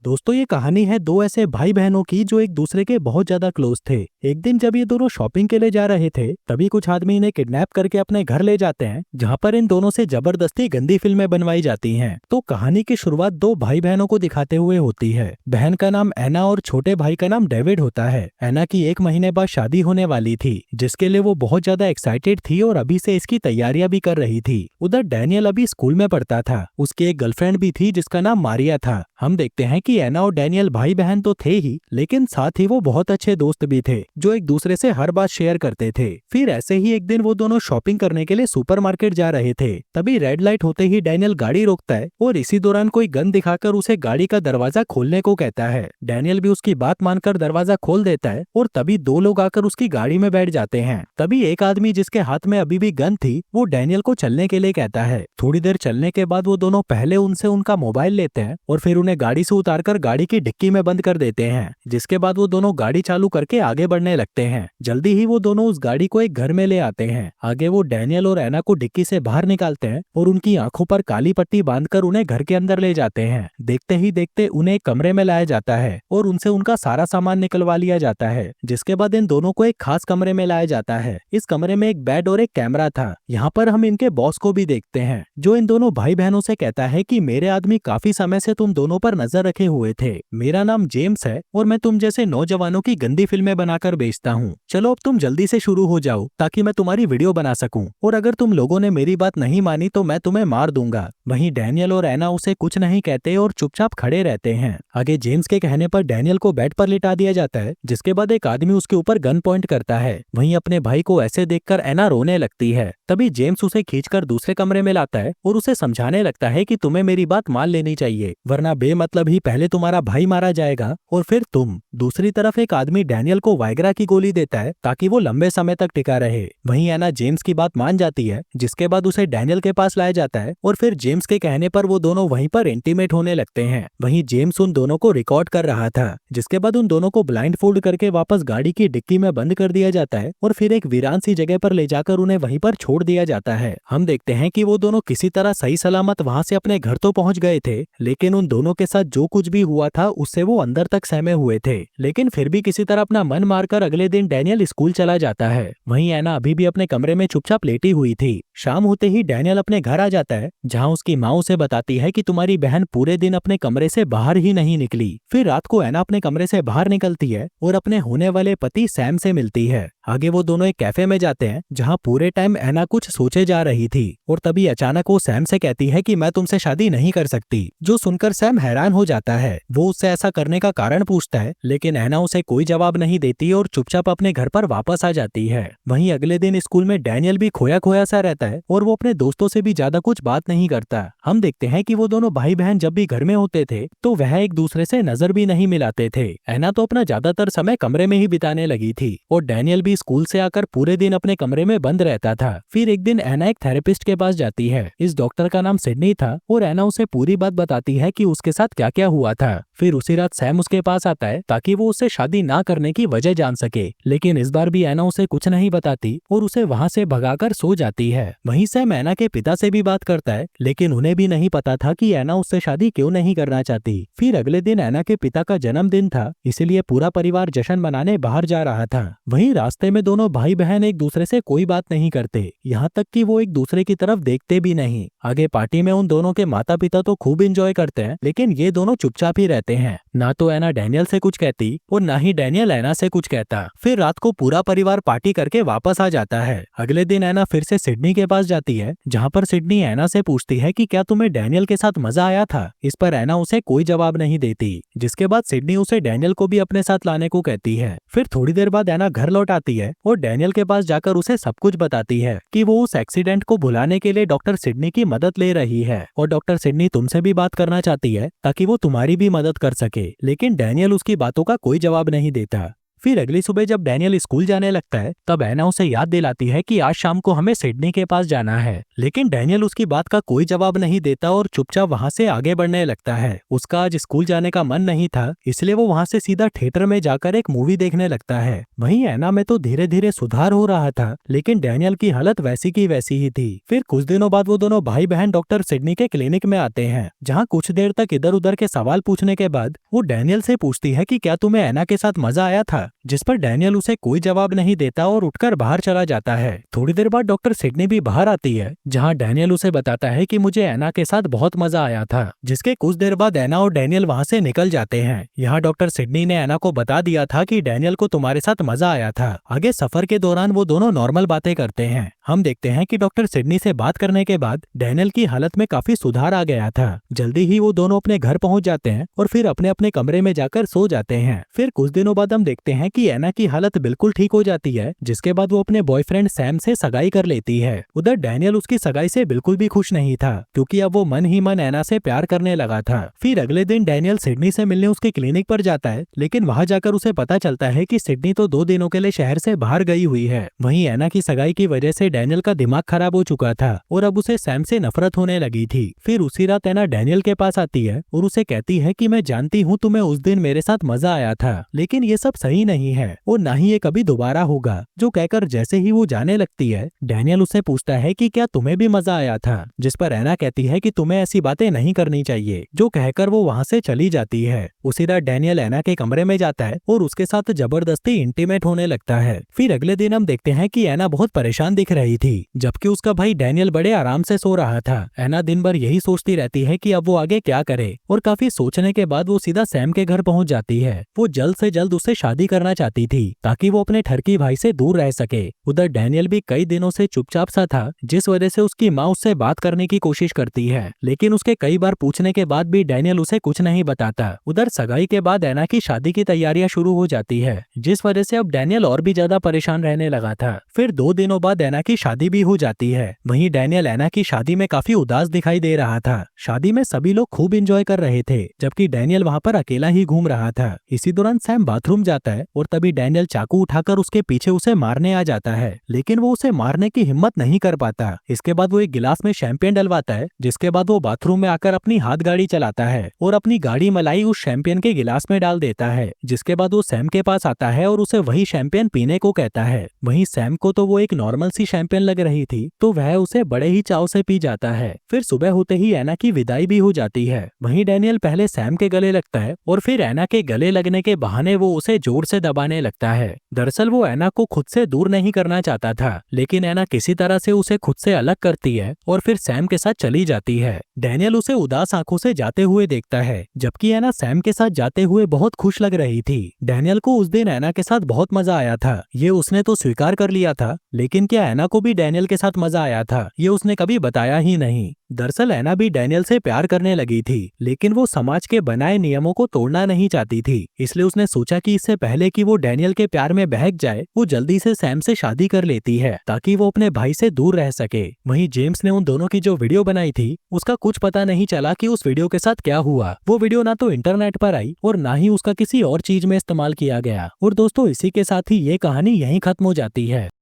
दोस्तों ये कहानी है दो ऐसे भाई बहनों की जो एक दूसरे के बहुत ज्यादा क्लोज थे। एक दिन जब ये दोनों शॉपिंग के लिए जा रहे थे तभी कुछ आदमी इन्हें किडनैप करके अपने घर ले जाते हैं, जहाँ पर इन दोनों से जबरदस्ती गंदी फिल्में बनवाई जाती हैं। तो कहानी की शुरुआत दो भाई बहनों को दिखाते हुए होती है। बहन का नाम एना और छोटे भाई का नाम डेविड होता है। एना की 1 महीने बाद शादी होने वाली थी, जिसके लिए वो बहुत ज्यादा एक्साइटेड थी और अभी से इसकी तैयारियां भी कर रही थी। उधर डैनियल अभी स्कूल में पढ़ता था। उसकी एक गर्लफ्रेंड भी थी जिसका नाम मारिया था। हम देखते हैं कि एना और डैनियल भाई बहन तो थे ही, लेकिन साथ ही वो बहुत अच्छे दोस्त भी थे जो एक दूसरे से हर बात शेयर करते थे। फिर ऐसे ही एक दिन वो दोनों शॉपिंग करने के लिए सुपरमार्केट जा रहे थे। तभी रेड लाइट होते ही डैनियल गाड़ी रोकता है और इसी दौरान कोई गन दिखाकर उसे गाड़ी का दरवाजा खोलने को कहता है। डैनियल भी उसकी बात मानकर दरवाजा खोल देता है और तभी दो लोग आकर उसकी गाड़ी में बैठ जाते हैं। तभी एक आदमी जिसके हाथ में अभी भी गन थी वो डैनियल को चलने के लिए कहता है। थोड़ी देर चलने के बाद वो दोनों पहले उनसे उनका मोबाइल लेते हैं और फिर उन्हें गाड़ी से उतारकर गाड़ी की डिक्की में बंद कर देते हैं, जिसके बाद वो दोनों गाड़ी चालू करके आगे बढ़ने लगते हैं। जल्दी ही वो दोनों उस गाड़ी को एक घर में ले आते हैं। आगे वो डैनियल और एना को डिक्की से बाहर निकालते हैं और उनकी आंखों पर काली पट्टी बांधकर उन्हें घर के अंदर ले जाते हैं। देखते ही देखते उन्हें एक कमरे में लाया जाता है और उनसे उनका सारा सामान निकलवा लिया जाता है, जिसके बाद इन दोनों को एक खास कमरे में लाया जाता है। इस कमरे में एक बेड और एक कैमरा था। यहाँ पर हम इनके बॉस को भी देखते हैं, जो इन दोनों भाई बहनों से कहता है कि मेरे आदमी काफी समय से तुम दोनों पर नजर रखे हुए थे। मेरा नाम जेम्स है और मैं तुम जैसे नौजवानों की गंदी फिल्में बनाकर बेचता हूँ। चलो अब तुम जल्दी से शुरू हो जाओ ताकि मैं तुम्हारी वीडियो बना सकूं, और अगर तुम लोगों ने मेरी बात नहीं मानी तो मैं तुम्हें मार दूंगा। वहीं डैनियल और एना उसे कुछ नहीं कहते और चुपचाप खड़े रहते हैं। आगे जेम्स के कहने पर डैनियल को बेड पर लिटा दिया जाता है, जिसके बाद एक आदमी उसके ऊपर गन पॉइंट करता है। वहीं अपने भाई को ऐसे देखकर एना रोने लगती है। तभी जेम्स उसे खींचकर दूसरे कमरे में लाता है और उसे समझाने लगता है कि तुम्हें मेरी बात मान लेनी चाहिए, वरना बेमतलब ही पहले तुम्हारा भाई मारा जाएगा और फिर तुम। दूसरी तरफ एक आदमी डैनियल को वाइग्रा की गोली देता है ताकि वो लंबे समय तक टिका रहे। वहीं एना जेम्स की बात मान जाती है, जिसके बाद उसे डैनियल के पास लाया जाता है और फिर जेम्स के कहने पर वो दोनों वहीं पर इंटीमेट होने लगते हैं। वहीं जेम्स उन दोनों को रिकॉर्ड कर रहा था, जिसके बाद उन दोनों को ब्लाइंड फोल्ड करके वापस गाड़ी की डिक्की में बंद कर दिया जाता है और फिर एक वीरान सी जगह पर ले जाकर उन्हें वहीं पर छोड़ दिया जाता है। हम देखते हैं कि वो दोनों किसी तरह सही सलामत वहां से अपने घर तो पहुंच गए थे, लेकिन उन दोनों के साथ जो कुछ भी हुआ था उससे वो अंदर तक सहमे हुए थे। लेकिन फिर भी किसी तरह अपना मन मारकर अगले दिन डैनियल स्कूल चला जाता है। वहीं एना अभी भी अपने कमरे में चुपचाप लेटी हुई थी। शाम होते ही डैनियल अपने घर आ जाता है, जहां उसकी माँ उसे बताती है कि तुम्हारी बहन पूरे दिन अपने कमरे से बाहर ही नहीं निकली। फिर रात को एना अपने कमरे से बाहर निकलती है और अपने होने वाले पति सैम से मिलती है। आगे वो दोनों एक कैफे में जाते हैं, जहां पूरे टाइम एना कुछ सोचे जा रही थी और तभी अचानक वो सैम से कहती है कि मैं तुमसे शादी नहीं कर सकती। जो सुनकर सैम हैरान हो जाता है। वो उससे ऐसा करने का कारण पूछता है, लेकिन एना उसे कोई जवाब नहीं देती और चुपचाप अपने घर पर वापस आ जाती है। वहीं अगले दिन स्कूल में डैनियल भी खोया खोया सा रहता है और वो अपने दोस्तों से भी ज्यादा कुछ बात नहीं करता। हम देखते हैं कि वो दोनों भाई बहन जब भी घर में होते थे तो वह एक दूसरे से नजर भी नहीं मिलाते थे। एना तो अपना ज्यादातर समय कमरे में ही बिताने लगी थी और डैनियल भी स्कूल से आकर पूरे दिन अपने कमरे में बंद रहता था। फिर एक दिन एना एक थेरेपिस्ट के पास जाती है। इस डॉक्टर का नाम सिडनी था और एना उसे पूरी बात बताती है कि उसके साथ क्या क्या हुआ था। फिर उसी रात सैम उसके पास आता है ताकि वो उससे शादी ना करने की वजह जान सके, लेकिन इस बार भी एना उसे कुछ नहीं बताती और उसे वहाँ से भगाकर सो जाती है। वहीं सैम एना के पिता से भी बात करता है, लेकिन उन्हें भी नहीं पता था कि एना उससे शादी क्यों नहीं करना चाहती। फिर अगले दिन एना के पिता का जन्मदिन था, इसीलिए पूरा परिवार जश्न मनाने बाहर जा रहा था। वहीं रास्ते में दोनों भाई बहन एक दूसरे से कोई बात नहीं करते, यहाँ तक कि वो एक दूसरे की तरफ देखते भी नहीं। आगे पार्टी में उन दोनों के माता पिता तो खूब एंजॉय करते हैं, लेकिन ये दोनों चुपचाप ही रहते हैं। ना तो एना डैनियल से कुछ कहती और ना ही डैनियल एना से कुछ कहता। फिर रात को पूरा परिवार पार्टी करके वापस आ जाता है। अगले दिन एना फिर से सिडनी के पास जाती है, जहाँ पर सिडनी एना से पूछती है कि क्या तुम्हें डैनियल के साथ मजा आया था। इस पर एना उसे कोई जवाब नहीं देती, जिसके बाद सिडनी उसे डैनियल को भी अपने साथ लाने को कहती है। फिर थोड़ी देर बाद एना घर लौट आती है और डैनियल के पास जाकर उसे सब कुछ बताती है कि वो उस एक्सीडेंट को भुलाने के लिए डॉक्टर सिडनी की मदद ले रही है और डॉक्टर सिडनी तुमसे भी बात करना चाहती है ताकि वो तुम्हारी भी मदद कर सके, लेकिन डैनियल उसकी बातों का कोई जवाब नहीं देता। फिर अगली सुबह जब डैनियल स्कूल जाने लगता है तब एना उसे याद दिलाती है कि आज शाम को हमें सिडनी के पास जाना है, लेकिन डैनियल उसकी बात का कोई जवाब नहीं देता और चुपचाप वहाँ से आगे बढ़ने लगता है। उसका आज स्कूल जाने का मन नहीं था, इसलिए वो वहाँ से सीधा थिएटर में जाकर एक मूवी देखने लगता है। वहीं एना में तो धीरे धीरे सुधार हो रहा था, लेकिन डैनियल की हालत वैसी की वैसी ही थी। फिर कुछ दिनों बाद वो दोनों भाई बहन डॉक्टर सिडनी के क्लिनिक में आते हैं, जहाँ कुछ देर तक इधर उधर के सवाल पूछने के बाद वो डैनियल से पूछती है कि क्या तुम्हें एना के साथ मजा आया था, जिस पर डैनियल उसे कोई जवाब नहीं देता और उठकर बाहर चला जाता है। थोड़ी देर बाद डॉक्टर सिडनी भी बाहर आती है, जहाँ डैनियल उसे बताता है कि मुझे एना के साथ बहुत मजा आया था, जिसके कुछ देर बाद एना और डैनियल वहाँ से निकल जाते हैं। यहाँ डॉक्टर सिडनी ने एना को बता दिया था कि डैनियल को तुम्हारे साथ मजा आया था। आगे सफर के दौरान वो दोनों नॉर्मल बातें करते हैं। हम देखते हैं कि डॉक्टर सिडनी से बात करने के बाद डैनियल की हालत में काफी सुधार आ गया था। जल्दी ही वो दोनों अपने घर पहुंच जाते हैं और फिर अपने अपने कमरे में जाकर सो जाते हैं। फिर कुछ दिनों बाद हम देखते हैं कि एना की हालत बिल्कुल ठीक हो जाती है, जिसके बाद वो अपने बॉयफ्रेंड सैम से सगाई कर लेती है। उधर डैनियल उसकी सगाई से बिल्कुल भी खुश नहीं था, क्योंकि अब वो मन ही मन एना से प्यार करने लगा था। फिर अगले दिन डैनियल सिडनी से मिलने उसके क्लिनिक पर जाता है, लेकिन वहां जाकर उसे पता चलता है कि सिडनी तो 2 दिनों के लिए शहर से बाहर गई हुई है। वहीं एना की सगाई की वजह से डैनियल का दिमाग खराब हो चुका था और अब उसे सैम से नफरत होने लगी थी। फिर उसी रात एना डैनियल के पास आती है और उसे कहती है कि मैं जानती हूँ तुम्हें उस दिन मेरे साथ मजा आया था, लेकिन ये सब सही नहीं है और ना ही ये कभी दोबारा होगा। जो कहकर जैसे ही वो जाने लगती है, डैनियल उससे पूछता है कि क्या तुम्हें भी मजा आया था, जिस पर एना कहती है कि तुम्हें ऐसी बातें नहीं करनी चाहिए। जो कहकर वो वहाँ से चली जाती है। उसी रात डैनियल एना के कमरे में जाता है और उसके साथ जबरदस्ती इंटीमेट होने लगता है। फिर अगले दिन हम देखते हैं कि एना बहुत परेशान दिख रही थी, जबकि उसका भाई डैनियल बड़े आराम से सो रहा था। एना दिन भर यही सोचती रहती है कि अब वो आगे क्या करे, और काफी सोचने के बाद वो सीधा सैम के घर पहुंच जाती है। वो जल्द से जल्द उससे शादी करना चाहती थी ताकि वो अपने ठरकी भाई से दूर रह सके। उधर डैनियल भी कई दिनों से चुपचाप सा था, जिस वजह से उसकी माँ उससे बात करने की कोशिश करती है, लेकिन उसके कई बार पूछने के बाद भी डैनियल उसे कुछ नहीं बताता। उधर सगाई के बाद एना की शादी की तैयारियां शुरू हो जाती है, जिस वजह से अब डैनियल और भी ज्यादा परेशान रहने लगा था। फिर 2 दिनों बाद एना की शादी भी हो जाती है। वहीं डैनियल एना की शादी में काफी उदास दिखाई दे रहा था। शादी में सभी लोग खूब एंजॉय कर रहे थे, जबकि डैनियल वहाँ पर अकेला ही घूम रहा था। इसी दौरान सैम बाथरूम जाता है और तभी डैनियल चाकू उठाकर उसके पीछे उसे मारने आ जाता है, लेकिन वो उसे मारने की हिम्मत नहीं कर पाता। इसके बाद वो एक गिलास में शैंपेन डलवाता है, जिसके बाद वो बाथरूम में आकर अपनी हाथ गाड़ी चलाता है और अपनी गाड़ी मलाई उस शैंपेन के गिलास में डाल देता है। जिसके बाद वो सैम के पास आता है और उसे वही शैंपेन पीने को कहता है। वहीं सैम को तो वो एक नॉर्मल सी शैंपेन लग रही थी, तो वह उसे बड़े ही चाव से पी जाता है। फिर सुबह होते ही एना की विदाई भी हो जाती है। वहीं डैनियल पहले सैम के गले लगता है और फिर एना के गले लगने के बहाने वो उसे जोर से दबाने लगता है। दरअसल वो एना को खुद से दूर नहीं करना चाहता था, लेकिन एना किसी तरह से उसे खुद से अलग करती है और फिर सैम के साथ चली जाती है। डैनियल उसे उदास आंखों से जाते हुए देखता है, जबकि एना सैम के साथ जाते हुए बहुत खुश लग रही थी। डैनियल को उस दिन एना के साथ बहुत मजा आया था, ये उसने तो स्वीकार कर लिया था, लेकिन क्या एना को भी डैनियल के साथ मजा आया था, ये उसने कभी बताया ही नहीं। दरअसल एना भी डैनियल से प्यार करने लगी थी, लेकिन वो समाज के बनाए नियमों को तोड़ना नहीं चाहती थी। इसलिए उसने सोचा कि इससे पहले कि वो डैनियल के प्यार में बहक जाए, वो जल्दी से सैम से शादी कर लेती है ताकि वो अपने भाई से दूर रह सके। वहीं जेम्स ने उन दोनों की जो वीडियो बनाई थी, उसका कुछ पता नहीं चला कि उस वीडियो के साथ क्या हुआ। वो वीडियो ना तो इंटरनेट पर आई और ना ही उसका किसी और चीज में इस्तेमाल किया गया। और दोस्तों, इसी के साथ ही ये कहानी यहीं खत्म हो जाती है।